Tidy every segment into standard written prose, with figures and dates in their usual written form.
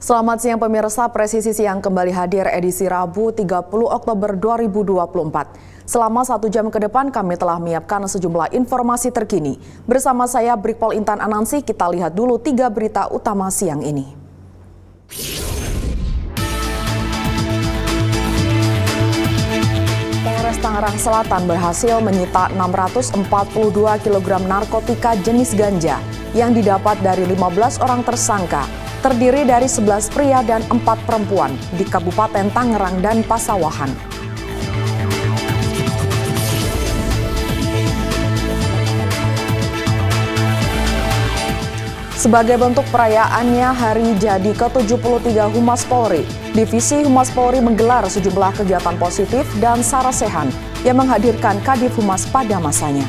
Selamat siang pemirsa, Presisi Siang kembali hadir edisi Rabu 30 Oktober 2024. Selama 1 jam ke depan kami telah menyiapkan sejumlah informasi terkini. Bersama saya Brigpol Intan Anansi, kita lihat dulu 3 berita utama siang ini. Polres Tangerang Selatan berhasil menyita 642 kg narkotika jenis ganja yang didapat dari 15 orang tersangka. Terdiri dari 11 pria dan 4 perempuan di Kabupaten Tangerang dan Pasawahan. Sebagai bentuk perayaannya hari jadi ke-73 Humas Polri, Divisi Humas Polri menggelar sejumlah kegiatan positif dan sarasehan yang menghadirkan Kadif Humas pada masanya.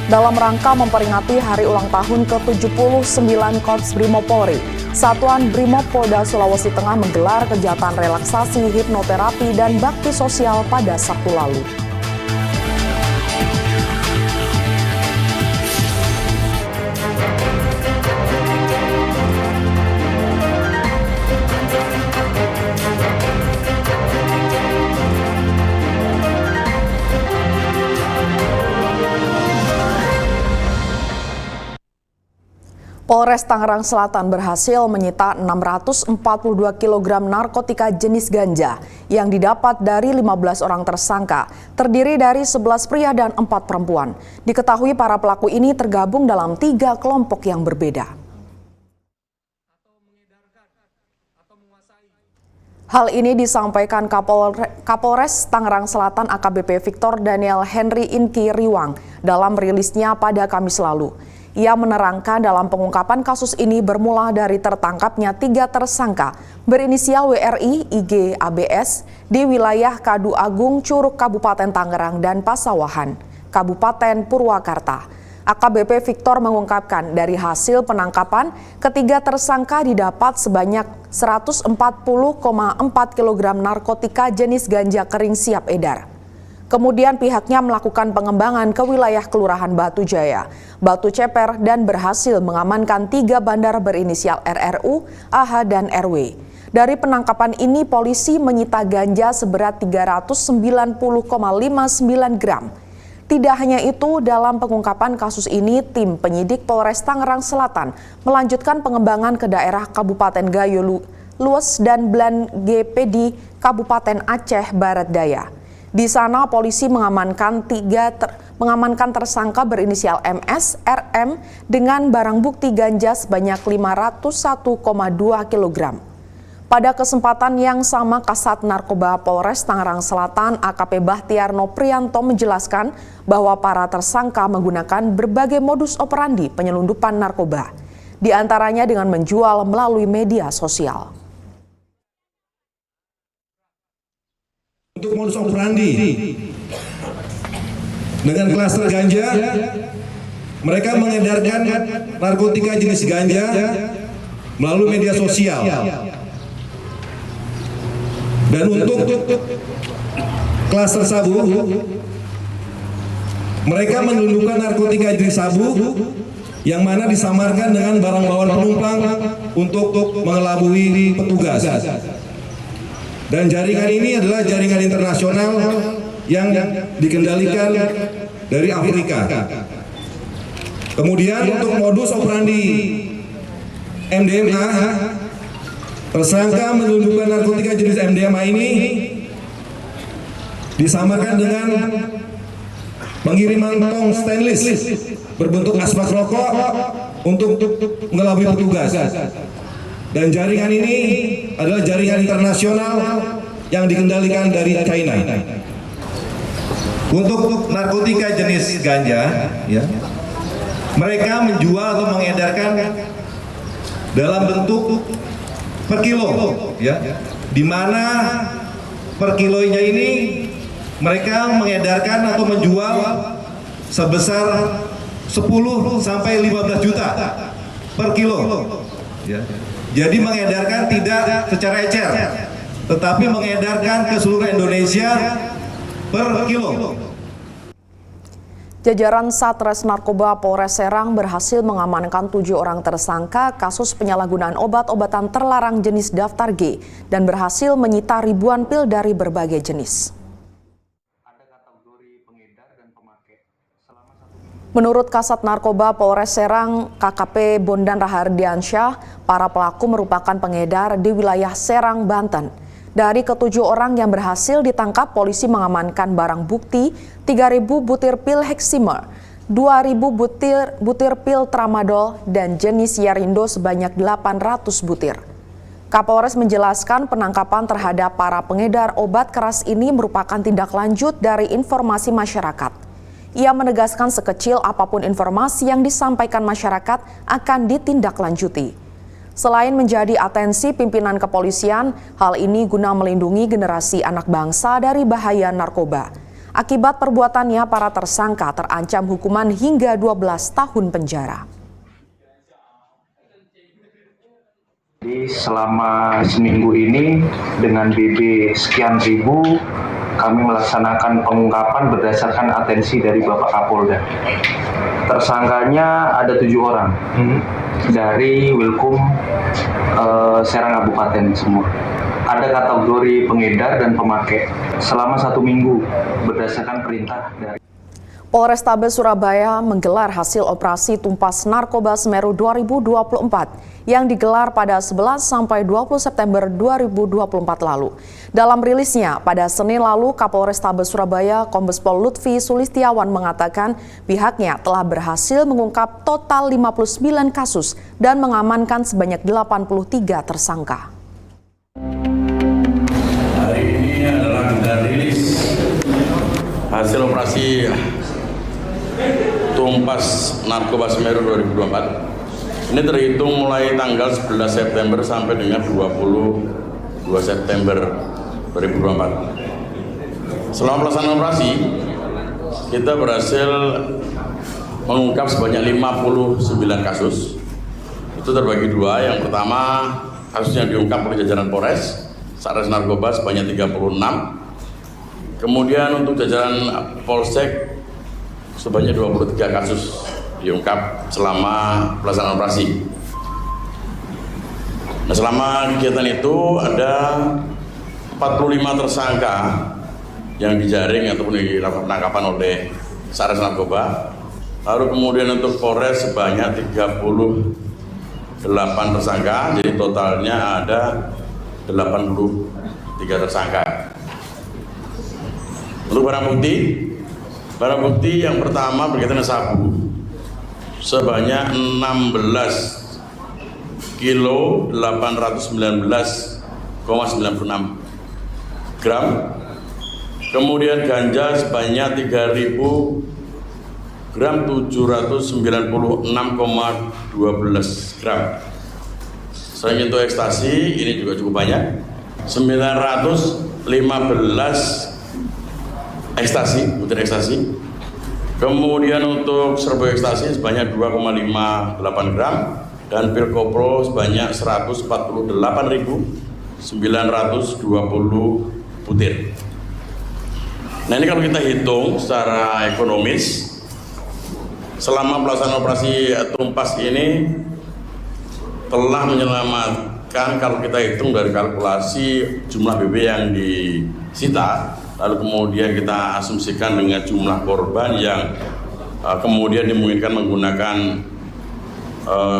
Dalam rangka memperingati hari ulang tahun ke-79 Korps Brimob Polri, Satuan Brimob Polda Sulawesi Tengah menggelar kegiatan relaksasi, hipnoterapi, dan bakti sosial pada Sabtu lalu. Polres Tangerang Selatan berhasil menyita 642 kg narkotika jenis ganja yang didapat dari 15 orang tersangka, terdiri dari 11 pria dan 4 perempuan. Diketahui para pelaku ini tergabung dalam 3 kelompok yang berbeda. Hal ini disampaikan Kapolres Tangerang Selatan AKBP Victor Daniel Henry Inki Riwang dalam rilisnya pada Kamis lalu. Ia menerangkan dalam pengungkapan kasus ini bermula dari tertangkapnya 3 tersangka berinisial WRI, IG, ABS di wilayah Kadu Agung, Curug, Kabupaten Tangerang dan Pasawahan, Kabupaten Purwakarta. AKBP Victor mengungkapkan dari hasil penangkapan, ketiga tersangka didapat sebanyak 140,4 kg narkotika jenis ganja kering siap edar. Kemudian pihaknya melakukan pengembangan ke wilayah Kelurahan Batu Jaya, Batu Ceper, dan berhasil mengamankan 3 bandar berinisial RRU, AH, dan RW. Dari penangkapan ini, polisi menyita ganja seberat 390,59 gram. Tidak hanya itu, dalam pengungkapan kasus ini, tim penyidik Polres Tangerang Selatan melanjutkan pengembangan ke daerah Kabupaten Gayo Lues dan Blan GP di Kabupaten Aceh Barat Daya. Di sana polisi mengamankan tersangka berinisial MS, RM dengan barang bukti ganja sebanyak 501,2 kg. Pada kesempatan yang sama, Kasat Narkoba Polres Tangerang Selatan AKP Bahtiar Noprianto menjelaskan bahwa para tersangka menggunakan berbagai modus operandi penyelundupan narkoba, di antaranya dengan menjual melalui media sosial. Untuk modus operandi dengan klaster ganja, mereka mengedarkan narkotika jenis ganja melalui media sosial. Dan untuk klaster sabu, mereka menyelundupkan narkotika jenis sabu yang mana disamarkan dengan barang bawaan penumpang untuk mengelabui petugas. Dan jaringan ini adalah jaringan internasional yang dikendalikan dari Afrika. Kemudian untuk modus operandi MDMA, tersangka menyelundupkan narkotika jenis MDMA ini disamarkan dengan pengiriman tong stainless berbentuk asbak rokok untuk mengelabui petugas. Dan jaringan ini adalah jaringan internasional yang dikendalikan dari China. Untuk narkotika jenis ganja, ya, mereka menjual atau mengedarkan dalam bentuk per kilo, ya, di mana per kilonya ini mereka mengedarkan atau menjual sebesar 10 sampai 15 juta per kilo, ya. Jadi mengedarkan tidak secara ecer, tetapi mengedarkan ke seluruh Indonesia per kilo. Jajaran Satres Narkoba Polres Serang berhasil mengamankan 7 orang tersangka kasus penyalahgunaan obat-obatan terlarang jenis daftar G dan berhasil menyita ribuan pil dari berbagai jenis. Menurut Kasat Narkoba Polres Serang, KKP Bondan Rahardiansyah, para pelaku merupakan pengedar di wilayah Serang, Banten. Dari ke-7 orang yang berhasil ditangkap, polisi mengamankan barang bukti 3.000 butir pil Heximer, 2.000 butir pil Tramadol, dan jenis Yarindo sebanyak 800 butir. Kapolres menjelaskan penangkapan terhadap para pengedar obat keras ini merupakan tindak lanjut dari informasi masyarakat. Ia menegaskan sekecil apapun informasi yang disampaikan masyarakat akan ditindaklanjuti. Selain menjadi atensi pimpinan kepolisian, hal ini guna melindungi generasi anak bangsa dari bahaya narkoba. Akibat perbuatannya, para tersangka terancam hukuman hingga 12 tahun penjara. Jadi selama seminggu ini dengan BB sekian ribu, kami melaksanakan pengungkapan berdasarkan atensi dari Bapak Kapolda. Tersangkanya ada 7 orang dari Wilkum Serang Kabupaten semua. Ada kategori pengedar dan pemakai selama 1 minggu berdasarkan perintah dari Polrestabes Surabaya menggelar hasil operasi Tumpas Narkoba Semeru 2024 yang digelar pada 11 sampai 20 September 2024 lalu. Dalam rilisnya, pada Senin lalu Kapolrestabes Surabaya Kombes Pol Lutfi Sulistiawan mengatakan pihaknya telah berhasil mengungkap total 59 kasus dan mengamankan sebanyak 83 tersangka. Hari ini adalah kita rilis hasil operasi Tumpas Narkoba Semeru 2024. Ini terhitung mulai tanggal 11 September sampai dengan 22 September 2024. Selama pelaksanaan operasi, kita berhasil mengungkap sebanyak 59 kasus. Itu terbagi 2. Yang pertama, kasus yang diungkap oleh jajaran Polres Satres Narkoba sebanyak 36. Kemudian untuk jajaran Polsek sebanyak 23 kasus diungkap selama pelaksanaan operasi. Nah, selama kegiatan itu ada 45 tersangka yang dijaring ataupun dilakukan penangkapan oleh Satres Narkoba. Lalu kemudian untuk Polres sebanyak 38 tersangka, jadi totalnya ada 83 tersangka. Untuk barang bukti yang pertama berkaitan dengan sabu sebanyak 16 kilo 819,96 gram. Kemudian ganja sebanyak 3.000 gram 796,12 gram. Selain itu ekstasi ini juga cukup banyak, 915 ekstasi, butir ekstasi. Kemudian untuk serbuk ekstasi sebanyak 2,58 gram dan pil kopro sebanyak 148.920 butir. Nah, ini kalau kita hitung secara ekonomis, selama pelaksanaan operasi Tumpas ini telah menyelamatkan, kalau kita hitung dari kalkulasi jumlah BB yang disita, lalu kemudian kita asumsikan dengan jumlah korban yang kemudian dimungkinkan menggunakan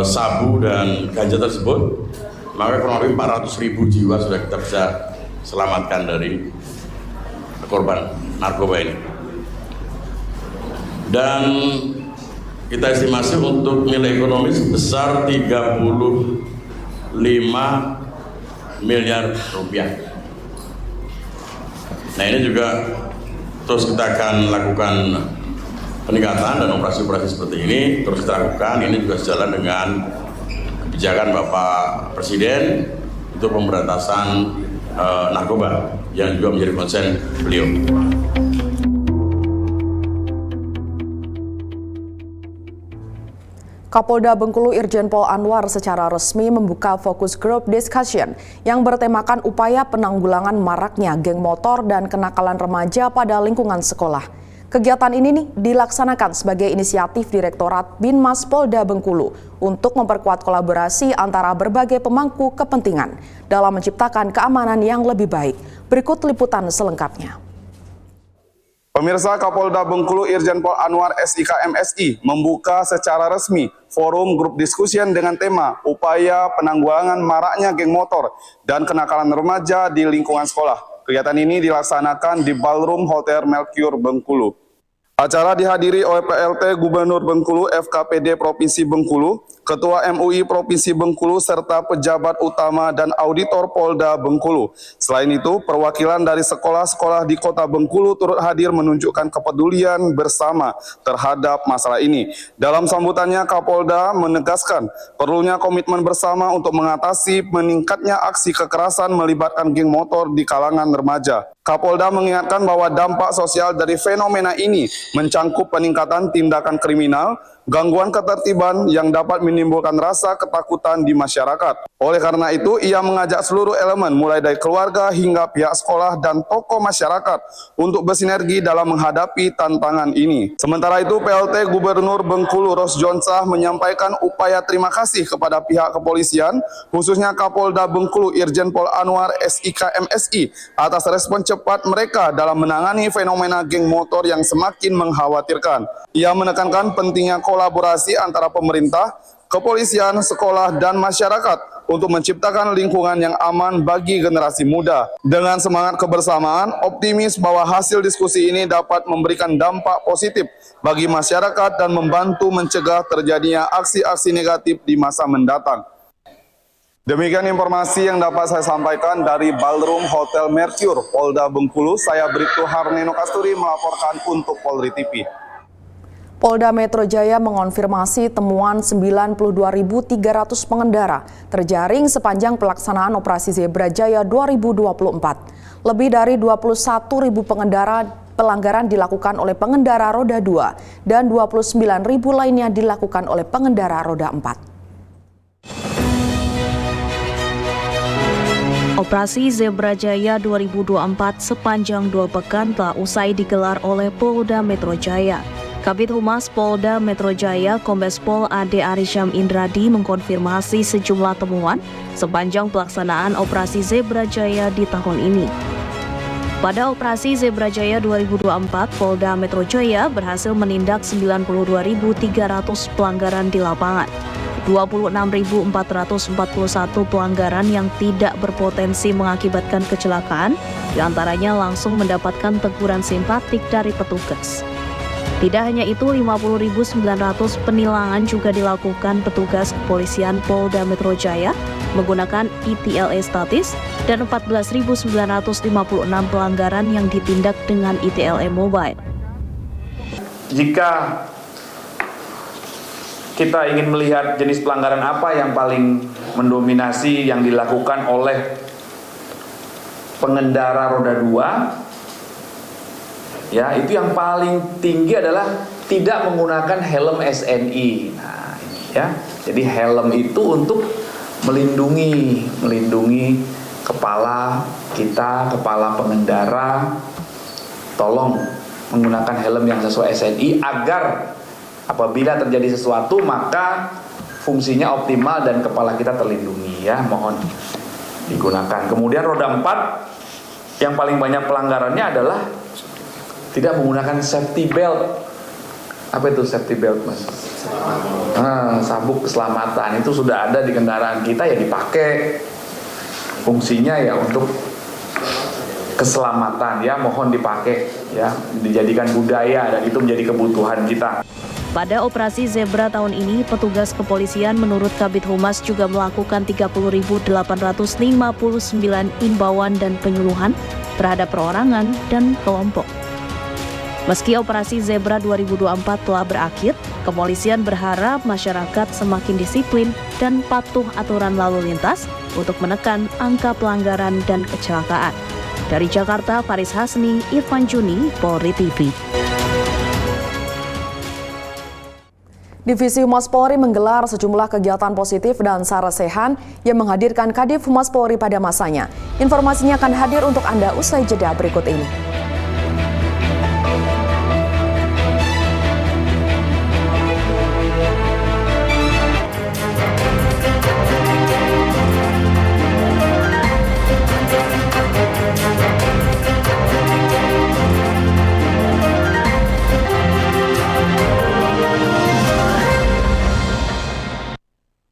sabu dan ganja tersebut, maka kurang lebih 400.000 jiwa sudah kita bisa selamatkan dari korban narkoba ini. Dan kita estimasi untuk nilai ekonomis sebesar 35 miliar rupiah. Nah, ini juga terus kita akan lakukan peningkatan dan operasi-operasi seperti ini terus kita lakukan. Ini juga sejalan dengan kebijakan Bapak Presiden untuk pemberantasan narkoba yang juga menjadi konsen beliau. Kapolda Bengkulu Irjen Pol Anwar secara resmi membuka fokus group discussion yang bertemakan upaya penanggulangan maraknya geng motor dan kenakalan remaja pada lingkungan sekolah. Kegiatan ini dilaksanakan sebagai inisiatif Direktorat Binmas Polda Bengkulu untuk memperkuat kolaborasi antara berbagai pemangku kepentingan dalam menciptakan keamanan yang lebih baik. Berikut liputan selengkapnya. Pemirsa, Kapolda Bengkulu Irjen Pol Anwar SIK MSI membuka secara resmi forum grup discussion dengan tema upaya penanggulangan maraknya geng motor dan kenakalan remaja di lingkungan sekolah. Kegiatan ini dilaksanakan di Ballroom Hotel Mercure Bengkulu. Acara dihadiri oleh PLT Gubernur Bengkulu, FKPD Provinsi Bengkulu, Ketua MUI Provinsi Bengkulu, serta pejabat utama dan auditor Polda Bengkulu. Selain itu, perwakilan dari sekolah-sekolah di Kota Bengkulu turut hadir menunjukkan kepedulian bersama terhadap masalah ini. Dalam sambutannya, Kapolda menegaskan perlunya komitmen bersama untuk mengatasi meningkatnya aksi kekerasan melibatkan geng motor di kalangan remaja. Kapolda mengingatkan bahwa dampak sosial dari fenomena ini mencangkup peningkatan tindakan kriminal, gangguan ketertiban yang dapat menimbulkan rasa ketakutan di masyarakat. Oleh karena itu, ia mengajak seluruh elemen mulai dari keluarga hingga pihak sekolah dan tokoh masyarakat untuk bersinergi dalam menghadapi tantangan ini. Sementara itu, PLT Gubernur Bengkulu Rosjonsah menyampaikan upaya terima kasih kepada pihak kepolisian, khususnya Kapolda Bengkulu Irjen Pol Anwar SIK MSI atas respon cepat mereka dalam menangani fenomena geng motor yang semakin mengkhawatirkan. Ia menekankan pentingnya kolaborasi antara pemerintah, kepolisian, sekolah, dan masyarakat untuk menciptakan lingkungan yang aman bagi generasi muda. Dengan semangat kebersamaan, optimis bahwa hasil diskusi ini dapat memberikan dampak positif bagi masyarakat dan membantu mencegah terjadinya aksi-aksi negatif di masa mendatang. Demikian informasi yang dapat saya sampaikan dari Ballroom Hotel Mercure, Polda Bengkulu. Saya Bribtu Harneno Kasturi melaporkan untuk Polri TV. Polda Metro Jaya mengonfirmasi temuan 92.300 pengendara terjaring sepanjang pelaksanaan Operasi Zebra Jaya 2024. Lebih dari 21.000 pelanggaran dilakukan oleh pengendara roda 2 dan 29.000 lainnya dilakukan oleh pengendara roda 4. Operasi Zebra Jaya 2024 sepanjang 2 pekan telah usai digelar oleh Polda Metro Jaya. Kabid Humas Polda Metro Jaya, Kombes Pol Ade Arisham Indradi mengkonfirmasi sejumlah temuan sepanjang pelaksanaan Operasi Zebra Jaya di tahun ini. Pada Operasi Zebra Jaya 2024, Polda Metro Jaya berhasil menindak 92.300 pelanggaran di lapangan. 26.441 pelanggaran yang tidak berpotensi mengakibatkan kecelakaan, diantaranya langsung mendapatkan teguran simpatik dari petugas. Tidak hanya itu, 50.900 penilangan juga dilakukan petugas kepolisian Polda Metro Jaya menggunakan ITLE statis dan 14.956 pelanggaran yang ditindak dengan ITLE mobile. Jika kita ingin melihat jenis pelanggaran apa yang paling mendominasi yang dilakukan oleh pengendara roda 2, ya, itu yang paling tinggi adalah tidak menggunakan helm SNI. Nah, ini ya. Jadi helm itu untuk melindungi kepala kita, kepala pengendara. Tolong menggunakan helm yang sesuai SNI agar apabila terjadi sesuatu maka fungsinya optimal dan kepala kita terlindungi, ya, mohon digunakan. Kemudian roda 4 yang paling banyak pelanggarannya adalah tidak menggunakan safety belt. Apa itu safety belt, Mas? Sabuk keselamatan itu sudah ada di kendaraan kita, ya dipakai. Fungsinya ya untuk keselamatan, ya, mohon dipakai, ya, dijadikan budaya dan itu menjadi kebutuhan kita. Pada Operasi Zebra tahun ini, petugas kepolisian menurut Kabid Humas juga melakukan 30.859 imbauan dan penyuluhan terhadap perorangan dan kelompok. Meski Operasi Zebra 2024 telah berakhir, kepolisian berharap masyarakat semakin disiplin dan patuh aturan lalu lintas untuk menekan angka pelanggaran dan kecelakaan. Dari Jakarta, Faris Hasni, Irfan Juni, Polri TV. Divisi Humas Polri menggelar sejumlah kegiatan positif dan sarasehan yang menghadirkan Kadif Humas Polri pada masanya. Informasinya akan hadir untuk Anda usai jeda berikut ini.